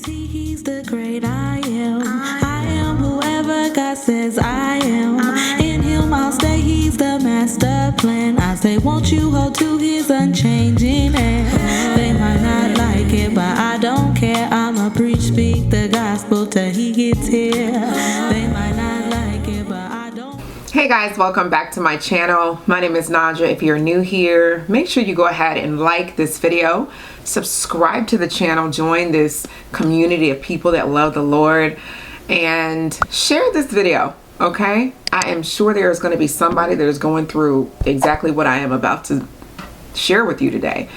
is he, he's the great I am. I am whoever God says I am. In him I'll stay, he's the master plan. I say, won't you hold to his unchanging hand? They might not like it, but I don't care. I'ma preach, speak the gospel till he gets here. They might not like it, but I don't. Hey guys, welcome back to my channel. My name is Naja. If you're new here, make sure you go ahead and like this video, subscribe to the channel, join this community of people that love the Lord, and share this video, okay? I am sure there is going to be somebody that is going through exactly what I am about to share with you today.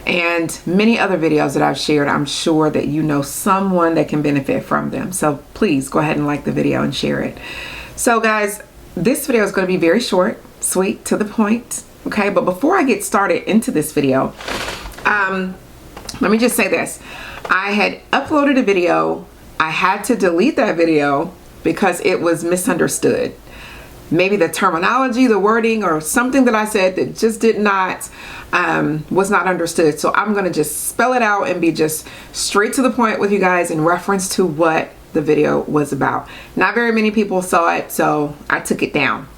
And many other videos that I've shared, I'm sure that you know someone that can benefit from them. So please go ahead and like the video and share it. So guys, this video is going to be very short, sweet, to the point, okay? But before I get started into this video, let me just say this. I had uploaded a video. I had to delete that video because it was misunderstood. Maybe the terminology, the wording, or something that I said that just did not, was not understood. So I'm going to just spell it out and be just straight to the point with you guys in reference to what the video was about. Not very many people saw it, so I took it down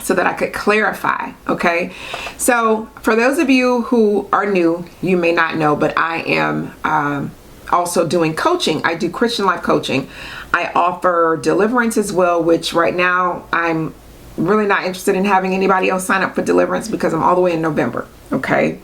so that I could clarify, okay? So for those of you who are new, you may not know, but I am also doing coaching. I do Christian life coaching. I offer deliverance as well, which right now I'm really not interested in having anybody else sign up for deliverance because I'm all the way in November, okay?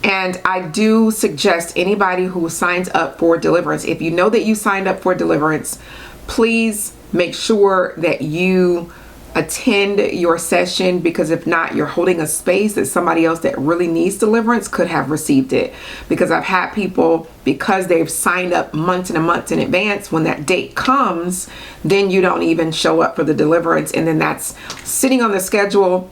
And I do suggest anybody who signs up for deliverance, if you know that you signed up for deliverance, please make sure that you attend your session, because if not, you're holding a space that somebody else that really needs deliverance could have received it. Because I've had people, because they've signed up months and months in advance, when that date comes, then you don't even show up for the deliverance, and then that's sitting on the schedule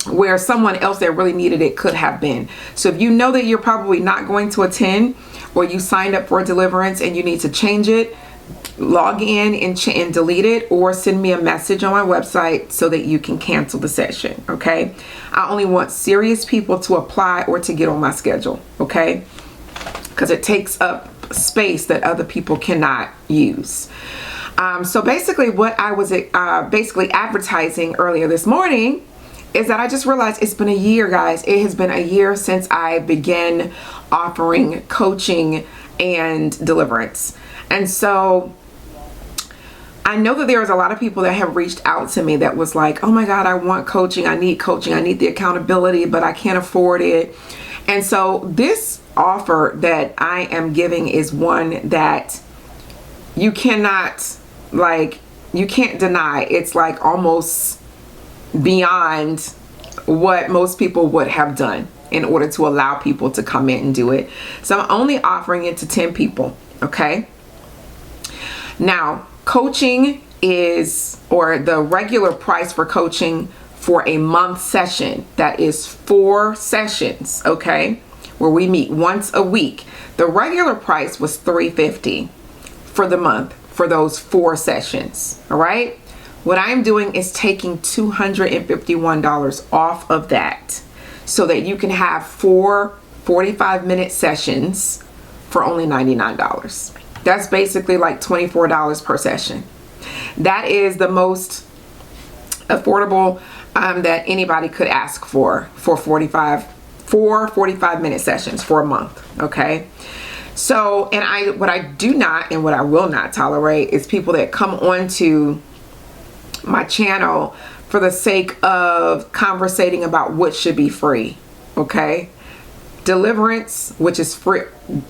where someone else that really needed it could have been. So if you know that you're probably not going to attend, or you signed up for deliverance and you need to change it, log in and delete it, or send me a message on my website so that you can cancel the session, okay? I only want serious people to apply or to get on my schedule, okay? Because it takes up space that other people cannot use. So basically what I was basically advertising earlier this morning is that I just realized it's been a year, guys. It has been a year since I began offering coaching and deliverance. And so I know that there's a lot of people that have reached out to me that was like, oh my God, I want coaching, I need the accountability, but I can't afford it. And so this offer that I am giving is one that you cannot, you can't deny. It's like almost beyond what most people would have done in order to allow people to come in and do it. So I'm only offering it to 10 people, okay? Now, coaching is, or the regular price for coaching for a month session, that is 4 sessions, okay, where we meet once a week. The regular price was $350 for the month for those 4 sessions, all right? What I'm doing is taking $251 off of that so that you can have 4 45-minute sessions for only $99. That's basically like $24 per session. That is the most affordable that anybody could ask for 4 45-minute sessions for a month, okay? So, and what I do not and what I will not tolerate is people that come onto my channel for the sake of conversating about what should be free, okay? Deliverance, which is free,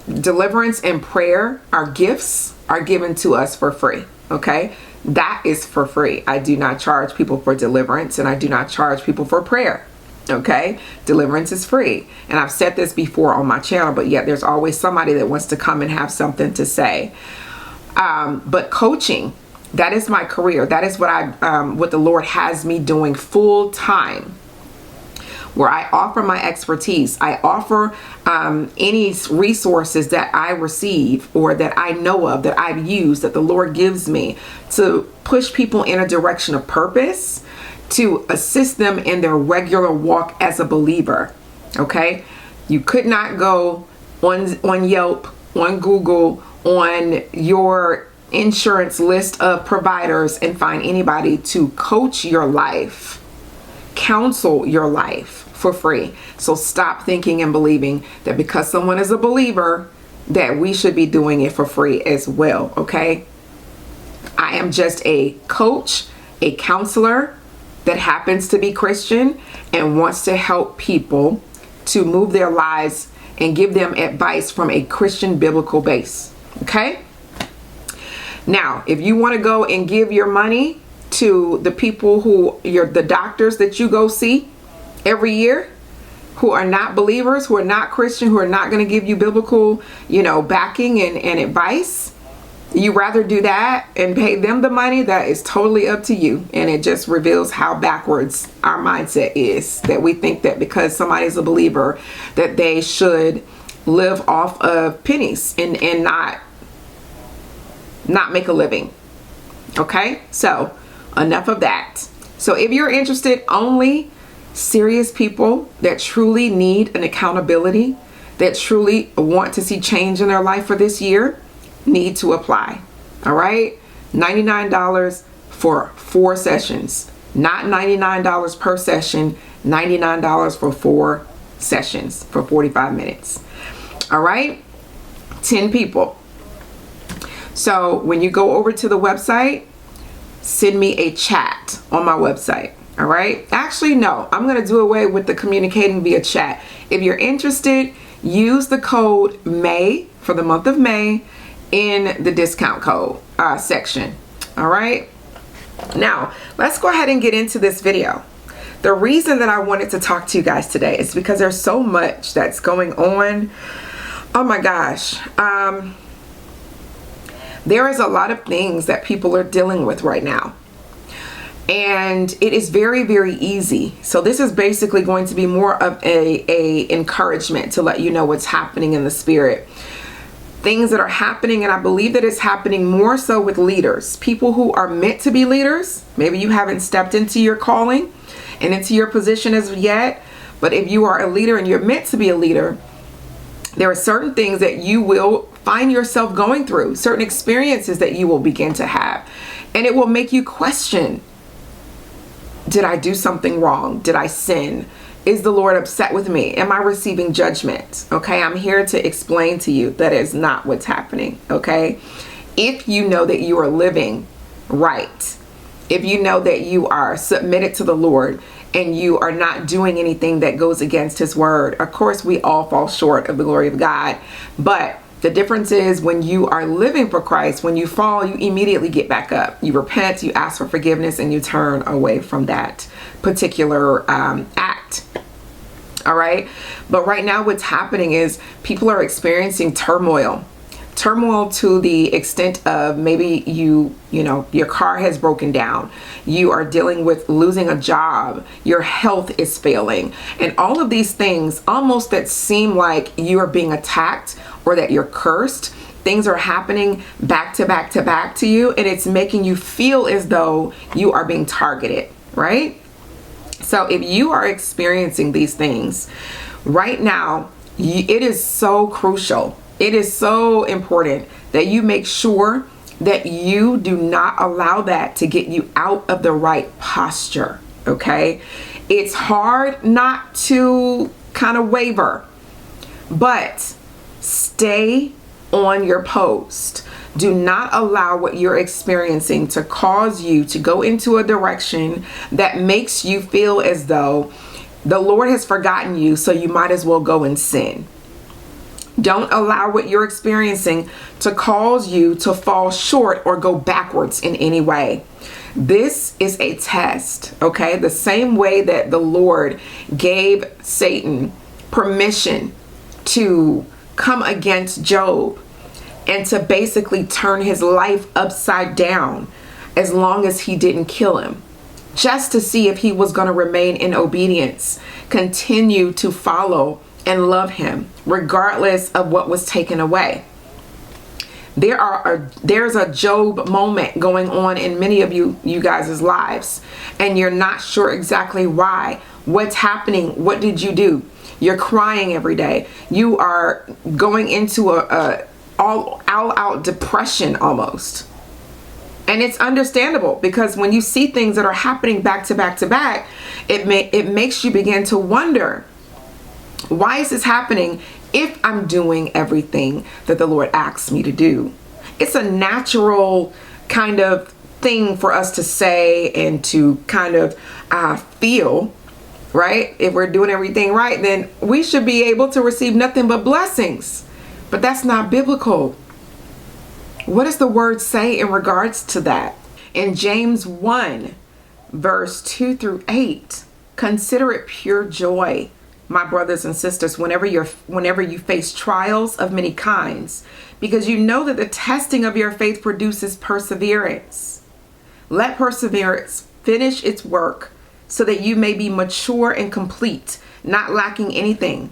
deliverance and prayer, our gifts are given to us for free, okay? That is for free. I do not charge people for deliverance, and I do not charge people for prayer, okay? Deliverance is free. And I've said this before on my channel, but yet there's always somebody that wants to come and have something to say. But coaching, that is my career. That is what the Lord has me doing full time, where I offer my expertise. I offer any resources that I receive or that I know of, that I've used, that the Lord gives me to push people in a direction of purpose, to assist them in their regular walk as a believer, okay? You could not go on Yelp, on Google, on your insurance list of providers and find anybody to coach your life, counsel your life for free. So stop thinking and believing that because someone is a believer that we should be doing it for free as well, okay? I am just a coach, a counselor that happens to be Christian and wants to help people to move their lives and give them advice from a Christian biblical base, okay? Now, if you want to go and give your money to the people the doctors that you go see every year, who are not believers, who are not Christian, who are not going to give you biblical, backing and advice, you rather do that and pay them the money, that is totally up to you. And it just reveals how backwards our mindset is, that we think that because somebody's a believer that they should live off of pennies and not make a living. Okay, so enough of that. So if you're interested, only serious people that truly need an accountability, that truly want to see change in their life for this year, need to apply. All right, $99 for 4 sessions, not $99 per session, $99 for 4 sessions for 45 minutes. All right, 10 people. So when you go over to the website, send me a chat on my website. All right, actually, no, I'm going to do away with the communicating via chat. If you're interested, use the code May for the month of May in the discount code section. All right, now let's go ahead and get into this video. The reason that I wanted to talk to you guys today is because there's so much that's going on. Oh my gosh. There is a lot of things that people are dealing with right now. And it is very, very easy. So this is basically going to be more of a encouragement to let you know what's happening in the spirit. Things that are happening, and I believe that it's happening more so with leaders, people who are meant to be leaders. Maybe you haven't stepped into your calling and into your position as of yet, but if you are a leader and you're meant to be a leader, there are certain things that you will find yourself going through, certain experiences that you will begin to have, and it will make you question, did I do something wrong? Did I sin? Is the Lord upset with me? Am I receiving judgment? Okay, I'm here to explain to you that is not what's happening, okay? If you know that you are living right, if you know that you are submitted to the Lord and you are not doing anything that goes against His word, of course, we all fall short of the glory of God, but the difference is when you are living for Christ, when you fall, you immediately get back up. You repent, you ask for forgiveness, and you turn away from that particular act. All right. But right now what's happening is people are experiencing turmoil to the extent of maybe your car has broken down. You are dealing with losing a job. Your health is failing. And all of these things almost that seem like you are being attacked or that you're cursed. Things are happening back to back to back to you. And it's making you feel as though you are being targeted, right? So if you are experiencing these things right now, it is so crucial. It is so important that you make sure that you do not allow that to get you out of the right posture, okay? It's hard not to kind of waver, but stay on your post. Do not allow what you're experiencing to cause you to go into a direction that makes you feel as though the Lord has forgotten you, so you might as well go and sin. Don't allow what you're experiencing to cause you to fall short or go backwards in any way. This is a test, okay? The same way that the Lord gave Satan permission to come against Job and to basically turn his life upside down as long as he didn't kill him, just to see if he was going to remain in obedience, continue to follow and love him regardless of what was taken away. There's a Job moment going on in many of you guys' lives, and you're not sure exactly why. What's happening? What did you do? You're crying every day. You are going into all all out depression almost. And it's understandable, because when you see things that are happening back to back to back, it makes you begin to wonder, why is this happening if I'm doing everything that the Lord asks me to do? It's a natural kind of thing for us to say and to kind of feel, right? If we're doing everything right, then we should be able to receive nothing but blessings. But that's not biblical. What does the word say in regards to that? In James 1, verse 2 through 8, consider it pure joy, my brothers and sisters, whenever you face trials of many kinds, because you know that the testing of your faith produces perseverance. Let perseverance finish its work, so that you may be mature and complete, not lacking anything.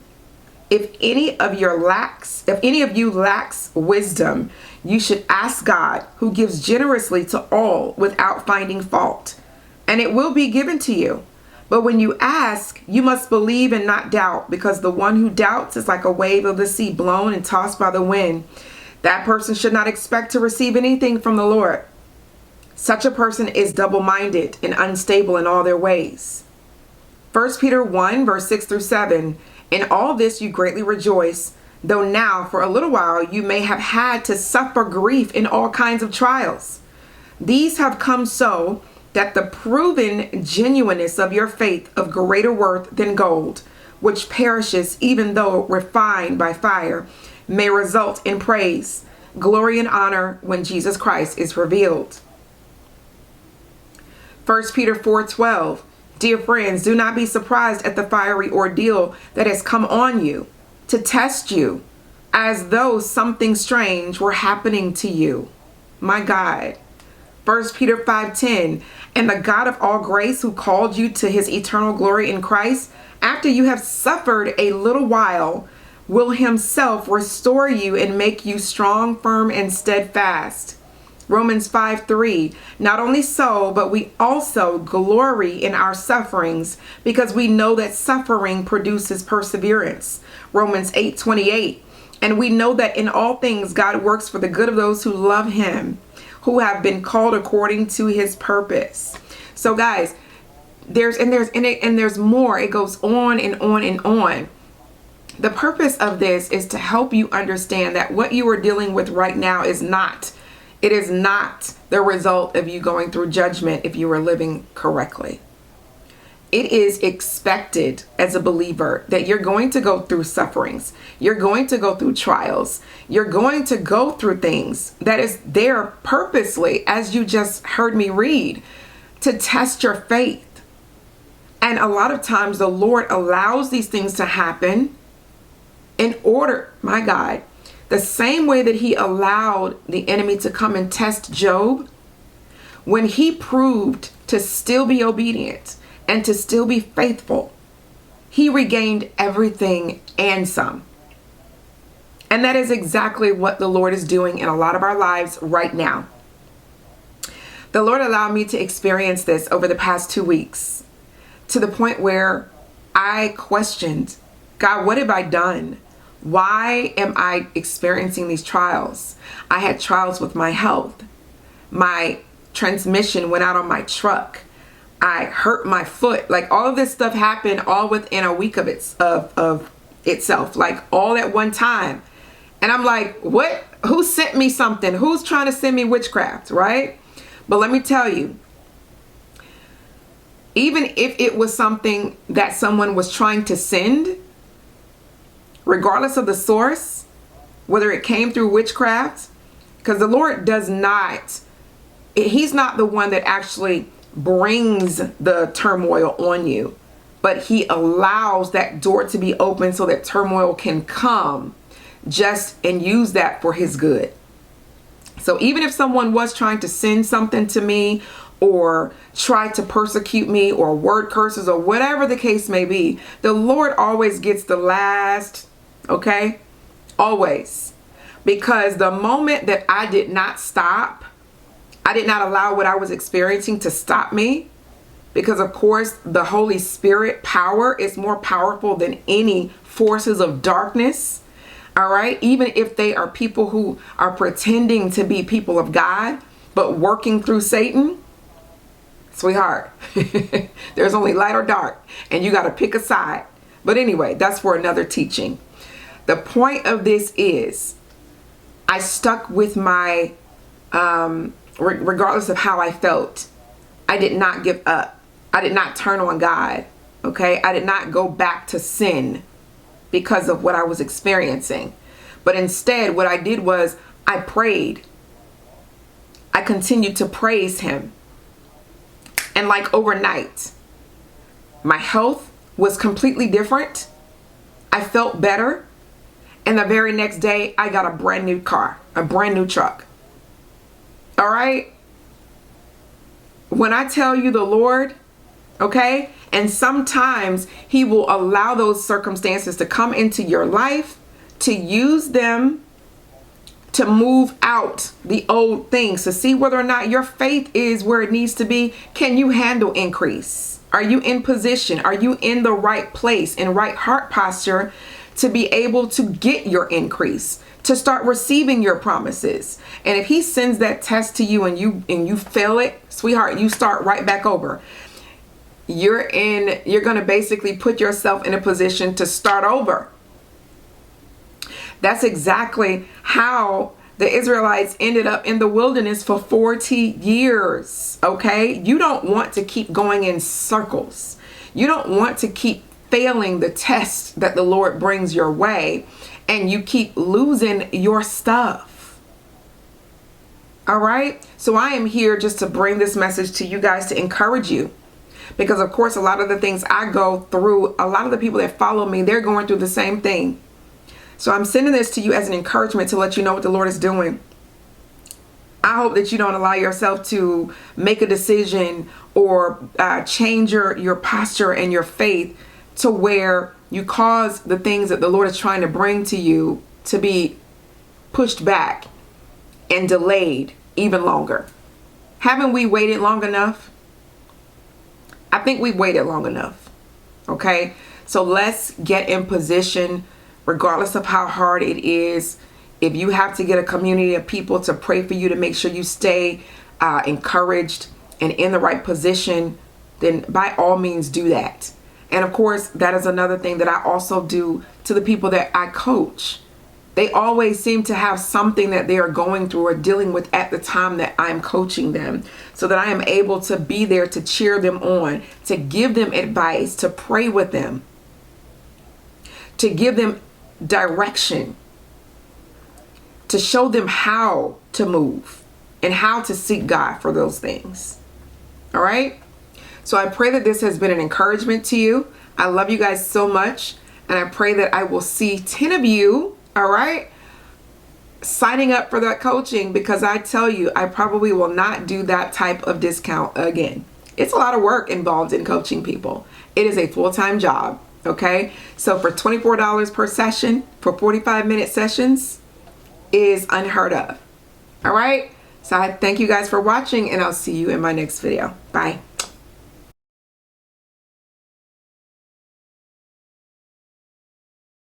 If any of you lacks wisdom, you should ask God, who gives generously to all without finding fault, and it will be given to you. But when you ask, you must believe and not doubt, because the one who doubts is like a wave of the sea blown and tossed by the wind. That person should not expect to receive anything from the Lord. Such a person is double-minded and unstable in all their ways. 1 Peter 1, verse 6 through 7, in all this you greatly rejoice, though now for a little while you may have had to suffer grief in all kinds of trials. These have come so that the proven genuineness of your faith, of greater worth than gold, which perishes even though refined by fire, may result in praise, glory, and honor when Jesus Christ is revealed. 1 Peter 4:12, dear friends, do not be surprised at the fiery ordeal that has come on you to test you, as though something strange were happening to you. My God. 1 Peter 5:10, and the God of all grace, who called you to his eternal glory in Christ, after you have suffered a little while, will himself restore you and make you strong, firm, and steadfast. Romans 5:3, not only so, but we also glory in our sufferings, because we know that suffering produces perseverance. Romans 8:28, and we know that in all things God works for the good of those who love him, who have been called according to his purpose. So guys, there's more. It goes on and on and on. The purpose of this is to help you understand that what you are dealing with right now is not the result of you going through judgment if you are living correctly. It is expected as a believer that you're going to go through sufferings. You're going to go through trials. You're going to go through things that is there purposely, as you just heard me read, to test your faith. And a lot of times the Lord allows these things to happen in order, my God, the same way that he allowed the enemy to come and test Job, when he proved to still be obedient and to still be faithful, he regained everything and some. And that is exactly what the Lord is doing in a lot of our lives right now. The Lord allowed me to experience this over the past 2 weeks, to the point where I questioned, God, what have I done? Why am I experiencing these trials? I had trials with my health. My transmission went out on my truck. I hurt my foot. Like, all of this stuff happened all within a week of itself, like all at one time. And I'm like, what? Who sent me something? Who's trying to send me witchcraft, right? But let me tell you, even if it was something that someone was trying to send, regardless of the source, whether it came through witchcraft, because the Lord does not, he's not the one that actually brings the turmoil on you, but he allows that door to be open so that turmoil can come and use that for his good. So even if someone was trying to send something to me, or try to persecute me, or word curses, or whatever the case may be, the Lord always gets the last, okay? Always. Because the moment that I did not stop, I did not allow what I was experiencing to stop me, because of course the Holy Spirit power is more powerful than any forces of darkness. All right. Even if they are people who are pretending to be people of God, but working through Satan, sweetheart, there's only light or dark, and you got to pick a side. But anyway, that's for another teaching. The point of this is I stuck with my, regardless of how I felt, I did not give up. I did not turn on God. Okay. I did not go back to sin because of what I was experiencing. But instead, what I did was I prayed. I continued to praise him. And like overnight, my health was completely different. I felt better. And the very next day, I got a brand new car, a brand new truck. All right. When I tell you the Lord, okay, and sometimes he will allow those circumstances to come into your life, to use them to move out the old things, to see whether or not your faith is where it needs to be. Can you handle increase? Are you in position? Are you in the right place, in right heart posture to be able to get your increase, to start receiving your promises? And if he sends that test to you and you fail it, sweetheart, you start right back over. You're going to basically put yourself in a position to start over. That's exactly how the Israelites ended up in the wilderness for 40 years. Okay. You don't want to keep going in circles. You don't want to keep failing the test that the Lord brings your way, and you keep losing your stuff. All right. So I am here just to bring this message to you guys to encourage you. Because of course, a lot of the things I go through, a lot of the people that follow me, they're going through the same thing. So I'm sending this to you as an encouragement to let you know what the Lord is doing. I hope that you don't allow yourself to make a decision or change your posture and your faith to where you cause the things that the Lord is trying to bring to you to be pushed back and delayed even longer. Haven't we waited long enough? I think we've waited long enough. Okay. So let's get in position, regardless of how hard it is. If you have to get a community of people to pray for you to make sure you stay encouraged and in the right position, then by all means do that. And of course, that is another thing that I also do to the people that I coach. They always seem to have something that they are going through or dealing with at the time that I'm coaching them, so that I am able to be there to cheer them on, to give them advice, to pray with them, to give them direction, to show them how to move and how to seek God for those things. All right. So I pray that this has been an encouragement to you. I love you guys so much. And I pray that I will see 10 of you, all right, signing up for that coaching, because I tell you, I probably will not do that type of discount again. It's a lot of work involved in coaching people. It is a full-time job. Okay. So for $24 per session for 45-minute sessions is unheard of. All right. So I thank you guys for watching, and I'll see you in my next video. Bye.